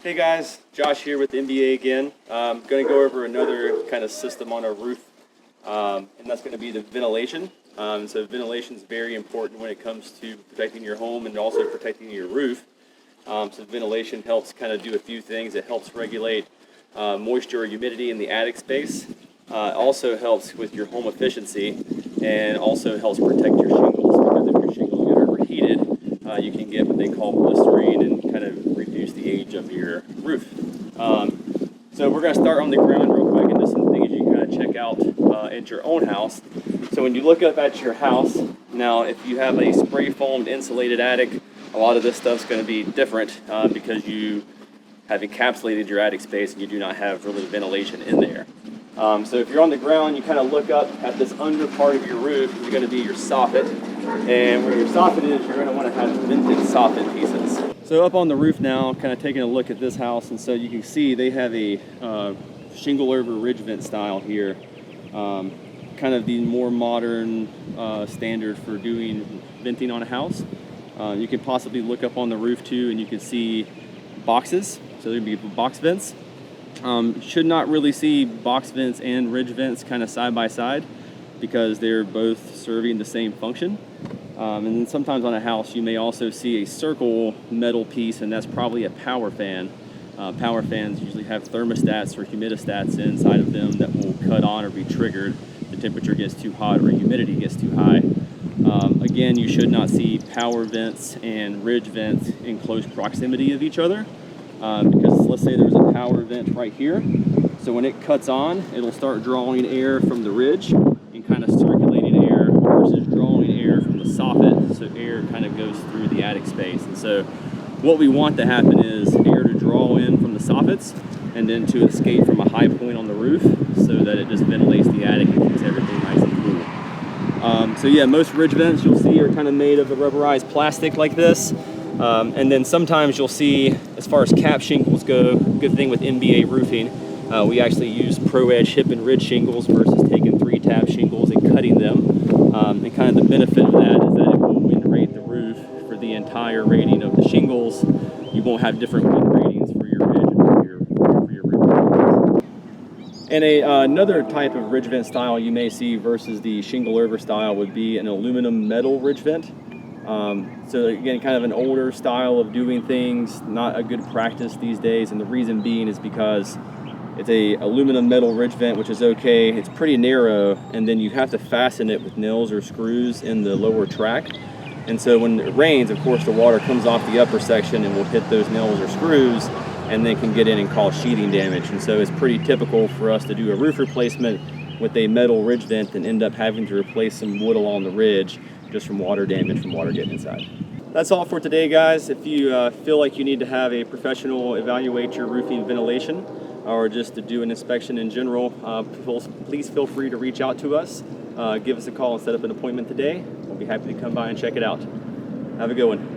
Hey guys, Josh here with MBA again. I'm going to go over another kind of system on our roof, and that's going to be the ventilation. So ventilation is very important when it comes to protecting your home and also protecting your roof. So ventilation helps kind of do a few things. It helps regulate moisture or humidity in the attic space. Also helps with your home efficiency, and also helps protect your shingles, because if your shingles get overheated, you can get what they call blistering and kind of reduce the age of your roof. So we're going to start on the ground real quick, and just some things you can kind of check out at your own house. So when you look up at your house, now if you have a spray foamed insulated attic, a lot of this stuff's going to be different because you have encapsulated your attic space and you do not have really ventilation in there. So if you're on the ground, you kind of look up at this under part of your roof, is going to be your soffit. And where your soffit is, you're going to want to have vented soffit pieces. So up on the roof now, kind of taking a look at this house, and so you can see they have a shingle over ridge vent style here. Kind of the more modern standard for doing venting on a house. You can possibly look up on the roof too, and you can see boxes. So there'd be box vents. Should not really see box vents and ridge vents kind of side by side, because they're both serving the same function. And then sometimes on a house you may also see a circle metal piece, and that's probably a power fan. Power fans usually have thermostats or humidistats inside of them that will cut on or be triggered if the temperature gets too hot or humidity gets too high. Again, you should not see power vents and ridge vents in close proximity of each other, because let's say there's a power vent right here. So when it cuts on, it'll start drawing air from the ridge and kind of circulating air versus drawing air from the soffit, so air kind of goes through the attic space. And so what we want to happen is air to draw in from the soffits and then to escape from a high point on the roof, so that it just ventilates the attic and keeps everything nice and cool. So yeah, most ridge vents you'll see are kind of made of a rubberized plastic like this. And then sometimes you'll see, as far as cap shingles go, good thing with MBA Roofing, we actually use Pro Edge hip and ridge shingles versus taking 3-tab shingles and cutting them. And kind of the benefit of that is that it will wind rate the roof for the entire rating of the shingles. You won't have different wind ratings for your ridge and for your roof. And another type of ridge vent style you may see versus the shingle over style would be an aluminum metal ridge vent. So again, kind of an older style of doing things, not a good practice these days, and the reason being is because it's a aluminum metal ridge vent, which is okay. It's pretty narrow, and then you have to fasten it with nails or screws in the lower track. And so when it rains, of course, the water comes off the upper section and will hit those nails or screws, and then can get in and cause sheathing damage. And so it's pretty typical for us to do a roof replacement with a metal ridge vent and end up having to replace some wood along the ridge just from water damage from water getting inside. That's all for today, guys. If you feel like you need to have a professional evaluate your roofing ventilation, or just to do an inspection in general, please feel free to reach out to us. Give us a call and set up an appointment today. We'll be happy to come by and check it out. Have a good one.